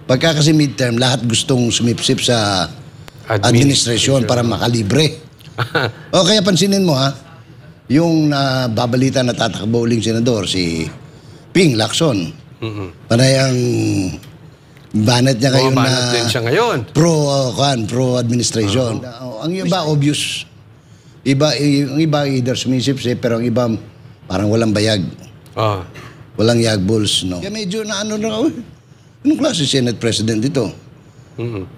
Pagka kasi midterm, lahat gustong sumipsip sa administrasyon para makalibre. O kaya pansinin mo ha, yung babalita na tatakbo uling senador, si Ping Lacson. Panayang banat niya ngayon na din siya ngayon. pro-administration. Ang iba, obvious. Ang iba either sumisipsip, pero ang iba parang walang bayag. Walang yagbols, no? Kaya medyo na ano na, anong klase Senate President ito?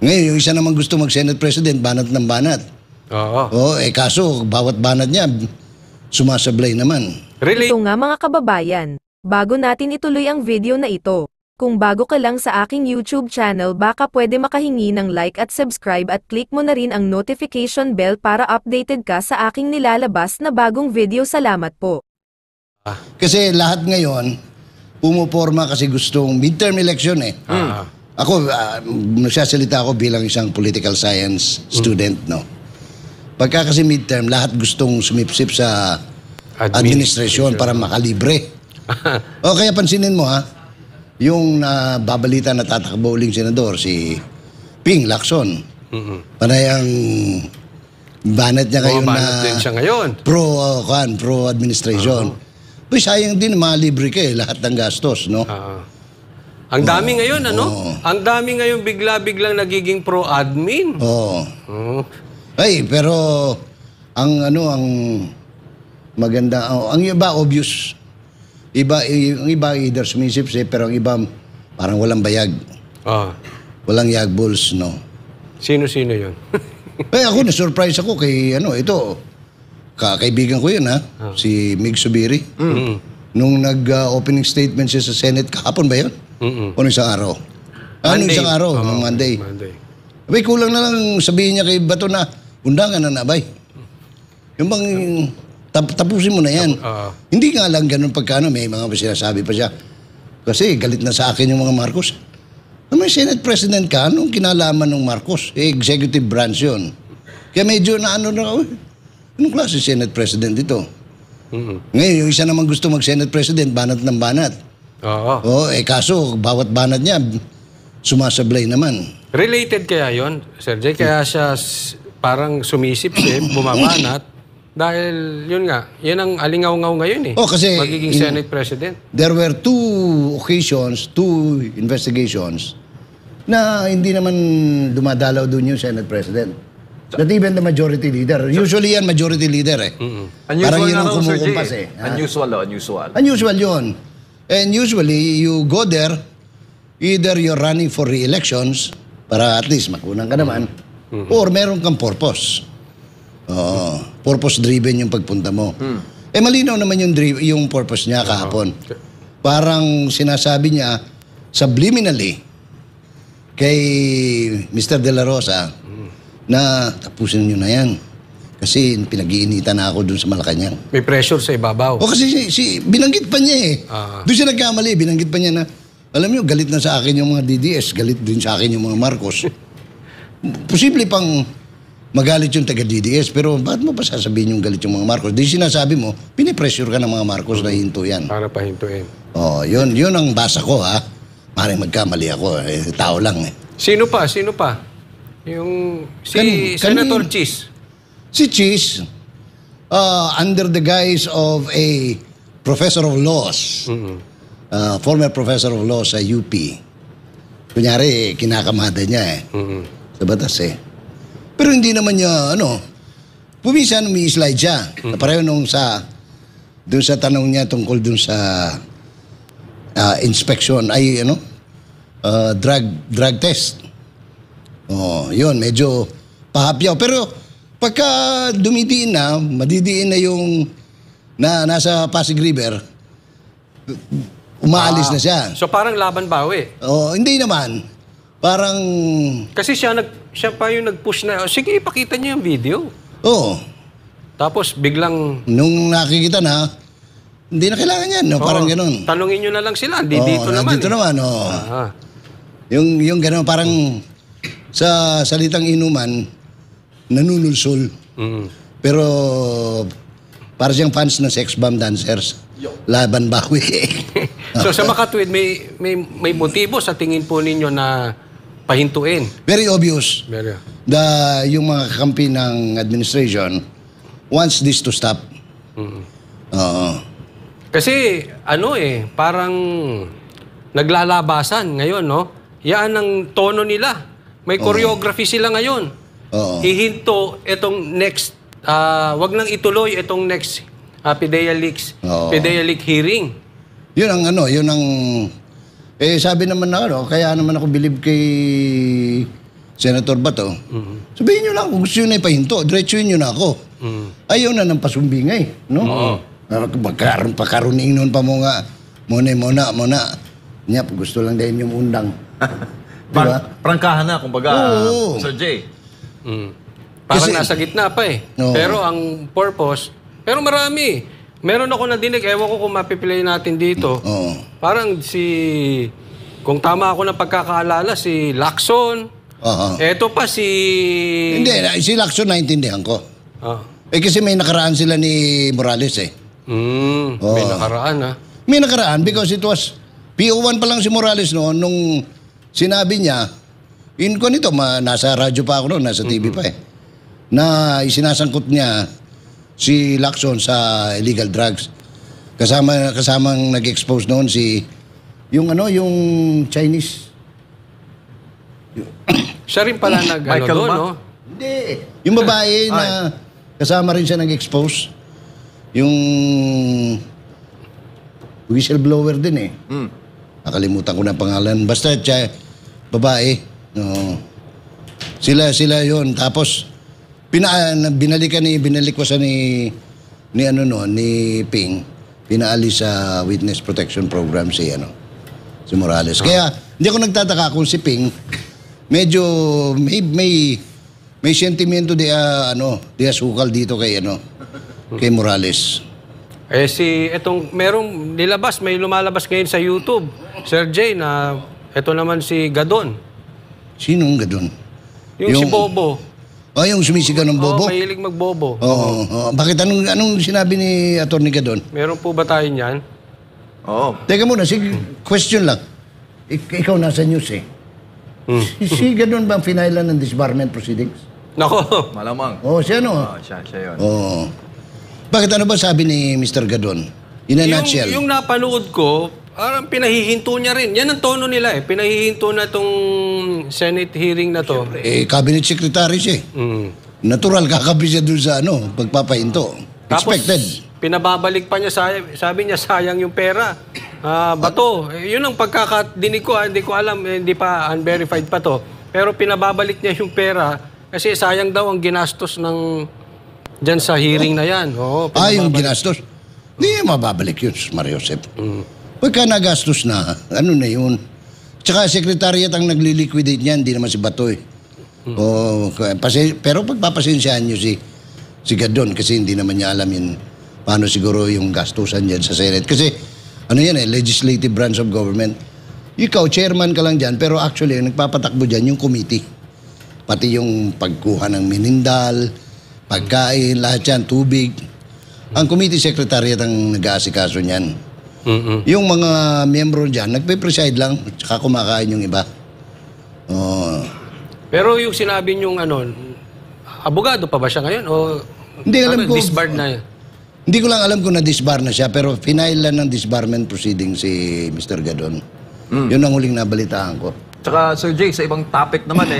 Ngayon, yung isa naman gusto mag-Senate President, banat ng banat. Kaso, bawat banat niya, sumasablay naman. Ito nga mga kababayan, bago natin ituloy ang video na ito, kung bago ka lang sa aking YouTube channel baka pwede makahingi ng like at subscribe at click mo na rin ang notification bell para updated ka sa aking nilalabas na bagong video. Salamat po. Kasi lahat ngayon, pumuporma kasi gustong midterm election eh. Ako, nagsasalita ako bilang isang political science student, no? Pagka kasi midterm, lahat gustong sumipsip sa administrasyon para makalibre. O kaya pansinin mo ha, yung babalita na tatakbo uling senador, si Ping Lacson. Panayang banat niya ngayon na din siya ngayon. pro-administration. Pues sayang din, malibre ka eh, lahat ng gastos, no? Ang dami ngayon, ano? Ang dami ngayon bigla-biglang nagiging pro-admin. Ay, pero ang maganda, ang iba obvious. Ang iba either sumisipsip, pero ang iba parang walang bayag. Walang yagbols, no? Sino-sino yun? Ako, na-surprise ako kay, ito, kaibigan ko yun, ha? Si Mig Subiri. Nung nag-opening statement siya sa Senate, kahapon ba yun? O isang araw? Isang araw, nung Monday. Abay, kulang na lang sabihin niya kay Bato na, undangan na abay. Yung bang, tapusin mo na yan. Hindi nga lang ganun pagkano, may mga sinasabi pa siya. Kasi galit na sa akin yung mga Marcos. May Senate President ka, anong kinalaman ng Marcos? Executive branch yun. Kaya medyo na anong klase Senate President ito? Ngayon, yung isa naman gusto mag-Senate President, banat ng banat. Kaso, bawat banat niya, sumasablay naman. Related kaya yon, Sir Jay? Kaya siya parang sumisip-sip, bumabanat, dahil yun nga, yan ang alingaw-ngaw ngayon eh. Kasi magiging Senate President. There were two investigations, na hindi naman dumadalaw doon yung Senate President. Not even the majority leader. Usually yan, majority leader eh. Parang yun ang kumukumpas eh. Unusual yun. And usually, you go there, either you're running for re-elections, para at least makunan ka naman, or meron kang purpose. Purpose-driven yung pagpunta mo. Malinaw naman yung purpose niya kahapon. Parang sinasabi niya, subliminally, kay Mr. De La Rosa, na tapusin nyo na yan. Kasi pinag-iinitan na ako dun sa Malacanang. May pressure sa ibabaw. Kasi binanggit pa niya eh. Doon siya nagkamali, binanggit pa niya na, alam niyo, galit na sa akin yung mga DDS, galit din sa akin yung mga Marcos. Posible pang magalit yung taga-DDS, pero bakit mo pa sasabihin yung galit yung mga Marcos? Di sinasabi mo, pinipressure ka ng mga Marcos na hinto yan. Para pahintuin. Yun ang basa ko ha. Maring magkamali ako, tao lang eh. Sino pa? Yung Senator Cheese. Si Cheese, under the guise of a professor of laws, former professor of laws sa UP, kunyari, kinakamada niya eh, sa batas eh. Pero hindi naman niya, pumisan, umi-slide siya. Pareho nung doon sa tanong niya tungkol doon sa inspection, drug test. Yun, medyo pahapyaw. Pero pagka madidiin na yung nasa Pasig River, umaalis na siya. So parang laban bawi? Hindi naman. Parang... Kasi siya pa yung nag-push na, sige, ipakita niyo yung video. Tapos biglang... Nung nakikita na, hindi na kailangan yan, parang gano'n. Tanungin nyo na lang sila, dito naman. Dito naman, Yung gano'n, parang... Sa salitang inuman, nanunulsol. Pero para siyang fans ng sex bomb dancers. Laban bawi. So sa makatwid, may motibo sa tingin po ninyo na pahintuin. Very obvious. Very. Yung mga kakampi ng administration wants this to stop. Oo. Kasi parang naglalabasan ngayon, no? Yan ang tono nila. May choreography sila ngayon. Oo. Hihinto itong next, wag nang ituloy itong next PDEA leaks, Oo. PDEA leak hearing. Yun ang sabi naman na kaya naman ako bilib kay Senator Bato. Sabihin nyo lang kung gusto nyo na ipahinto, diretsuhin nyo na ako. Ayaw na ng pasumbingay, no? Pagkaruning noon pa mo nga, muna. Nyap, gusto lang din yung undang. Diba? Prangkahan na, kumbaga, Oo. Sir Jay. Parang Kasi- nasa gitna pa eh. Oo. Pero ang purpose, pero marami. Meron ako nadinig, ewan ko kung mapiplay natin dito. Oo. Parang kung tama ako ng pagkakaalala, si Lacson. Oo. Eto pa si... Hindi, si Lacson naintindihan ko. Ah. Kasi may nakaraan sila ni Morales eh. May nakaraan ha. May nakaraan because it was PO1 pa lang si Morales noon nung sinabi niya, nasa radyo pa ako noon, nasa TV pa eh, na isinasangkot niya si Lacson sa illegal drugs. Kasamang nag-expose noon yung Chinese. Siya rin pala Michael doon, Ma? no? Hindi. Yung babae na kasama rin siya nag-expose. Yung whistleblower din eh. Nakalimutan ko na pangalan. Basta siya, babae. No. Sila yon. Tapos, binalikwasan ni Ping. Pinaalis sa Witness Protection Program si Morales. Kaya, hindi ako nagtataka kung si Ping, medyo may sentimento di asukal dito kay Morales. May lumalabas ngayon sa YouTube, Sir Jay, na ito naman si Gadon. Sinong Gadon? Si Bobo. Yung sumisigaw ng Bobo? Oo, mahilig magbobo. Oo. Bakit anong sinabi ni Atty. Gadon? Meron po ba tayo niyan? Oo. Teka muna, question lang. Ikaw nasa news eh. Si Gadon ba ang finailan ng disbarment proceedings? Nako. Malamang. Siya Siya yun. Bakit ano ba sabi ni Mr. Gadon? In a nutshell. Yung napanood ko, parang pinahihinto niya rin. Yan ang tono nila eh. Pinahihinto na itong Senate hearing na to. Cabinet Secretary siya eh. Natural kakabi siya dun sa pagpapahinto. Expected. Tapos, pinababalik pa niya, sabi niya, sayang yung pera. Bato, yun ang pagkakadinig ko, hindi ko alam, hindi pa unverified pa to. Pero pinababalik niya yung pera kasi sayang daw ang ginastos dyan sa hearing na yan. Yung ginastos. Hindi niya mababalik yun, Mario Josep. Pagka nagastos na, na yun. Tsaka sekretariat ang nagli-liquidate niyan, hindi naman si Bato eh. Pero pagpapasensyahan niyo si Gadon kasi hindi naman niya alam yun paano siguro yung gastusan dyan sa Senate. Kasi legislative branch of government. Ikaw, chairman ka lang dyan, pero actually, nagpapatakbo dyan yung committee. Pati yung pagkuha ng minindal, pagkain, lahat yan, tubig. Ang committee secretariat ang nag-aasikaso niyan. Yung mga miyembro dyan, nagpe-preside lang, tsaka kumakain yung iba. Pero yung sinabi niyong abogado pa ba siya ngayon? O Hindi alam ko. disbarred na yan? Hindi ko lang alam kung na-disbar na siya, pero final lang ng disbarment proceeding si Mr. Gadon. Yun ang huling nabalitaan ko. Tsaka, Sir Jay, sa ibang topic naman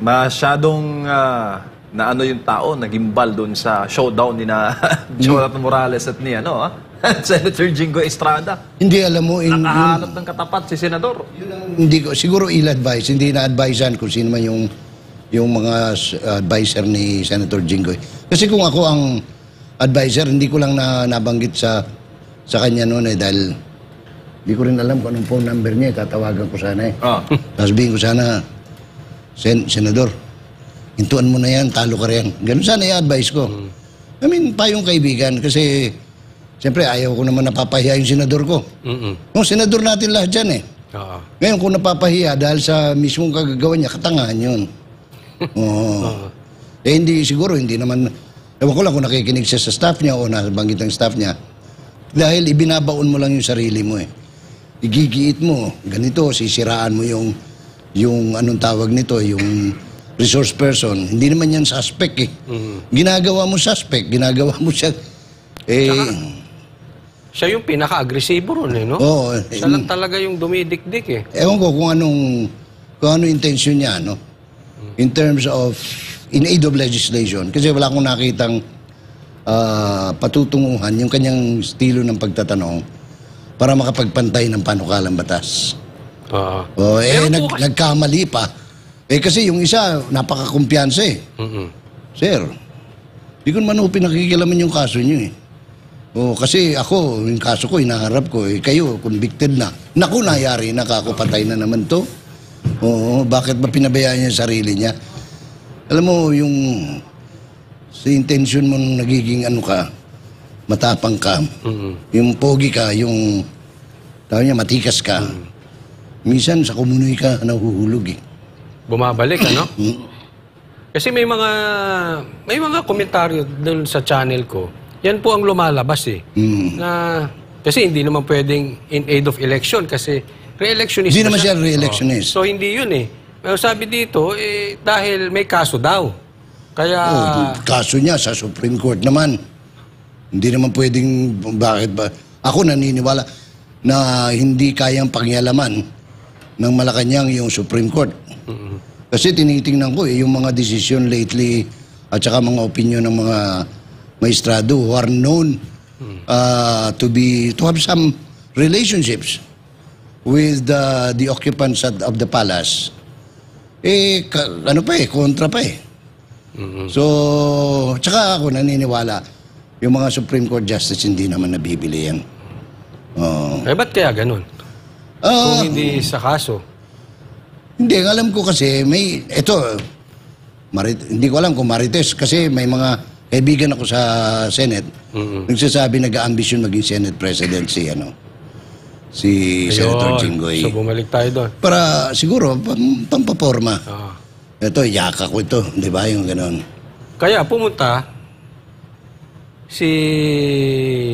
masyadong yung tao, nagimbal doon sa showdown ni na Jonathan Morales at ni Senator Jingo Estrada. Hindi alam mo, Nakahanap ng katapat si Senador. hindi ko, siguro ill-advise, hindi na-advisean kung sino man yung mga advisor ni Senator Jinggoy. Kasi kung ako ang advisor, hindi ko lang nabanggit sa kanya noon dahil hindi ko rin alam kung anong phone number niya, tatawagan ko sana sabihin ko sana, Senador, hintuan mo na yan, talo ka rin. Ganun sana i-advise ko. I mean, payong kaibigan kasi siyempre ayaw ko naman napapahiya yung senador ko. Yung senador natin lahat dyan eh. Ngayon kung napapahiya dahil sa mismong kagagawa niya, katangahan yun. Hindi siguro, hindi naman, ewan ko lang kung nakikinig siya sa staff niya o nabanggit ng staff niya. Dahil ibinabaon mo lang yung sarili mo eh. igigiit mo, ganito, sisiraan mo yung anong tawag nito, yung resource person. Hindi naman yan suspect eh. Ginagawa mo suspect, ginagawa mo siya, Siya yung pinaka-agresibo ron eh, no? oo, Siya lang talaga yung dumidikdik eh. ewan ko kung ano intention niya, no? In terms of, in aid of legislation. Kasi wala akong nakitang patutunguhan yung kanyang estilo ng pagtatanong para makapagpantay ng panukalang batas. Oo. Pero nagkamali pa. Kasi yung isa, napakakumpiyansa eh. Sir, di ko naman ako pinakikilaman yung kaso niyo eh. Kasi ako, yung kaso ko, hinaharap ko eh. Kayo, convicted na. Naku, nayari na, kakupatay na naman to. Bakit ba pinabayaan niya yung sarili niya? Alam mo, yung sa intention mo nagiging ano ka, matapang ka, yung pogi ka, yung tawag niya, matikas ka. Minsan sa kumunoy ka, nahuhulog eh. Bumabalik, ano? Kasi may mga komentaryo doon sa channel ko. Yan po ang lumalabas eh. Na, kasi hindi naman pwedeng in aid of election kasi re-electionist. Hindi naman siya re-electionist. So hindi yun eh. Pero sabi dito, dahil may kaso daw. Kaya... kaso niya sa Supreme Court naman. Hindi naman pwedeng, bakit ba? Ako naniniwala na hindi kayang pangyalaman ng Malacanang yung Supreme Court. Kasi tinitingnan ko yung mga decision lately at saka mga opinion ng mga maestrado who are known to have some relationships with the occupants of the palace. Kontra pa eh. So, tsaka ako naniniwala yung mga Supreme Court Justice hindi naman nabibili yan. ba't kaya ganun? Kung hindi sa kaso. Hindi, alam ko kasi hindi ko alam kung marites kasi may mga kaibigan ako sa Senate nagsasabi nag-a-ambition maging Senate President si Senator Jinggoy. So bumalik tayo doon. Para siguro pampaporma. Ito, yaka ko ito, di ba yung ganon? Kaya pumunta si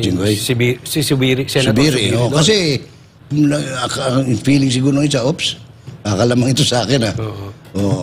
Jinggoy? si Subiri, Senator Subiri, Subiri doon. kasi ang feeling siguro ng isa, oops, akalamang ito sa akin. Oo.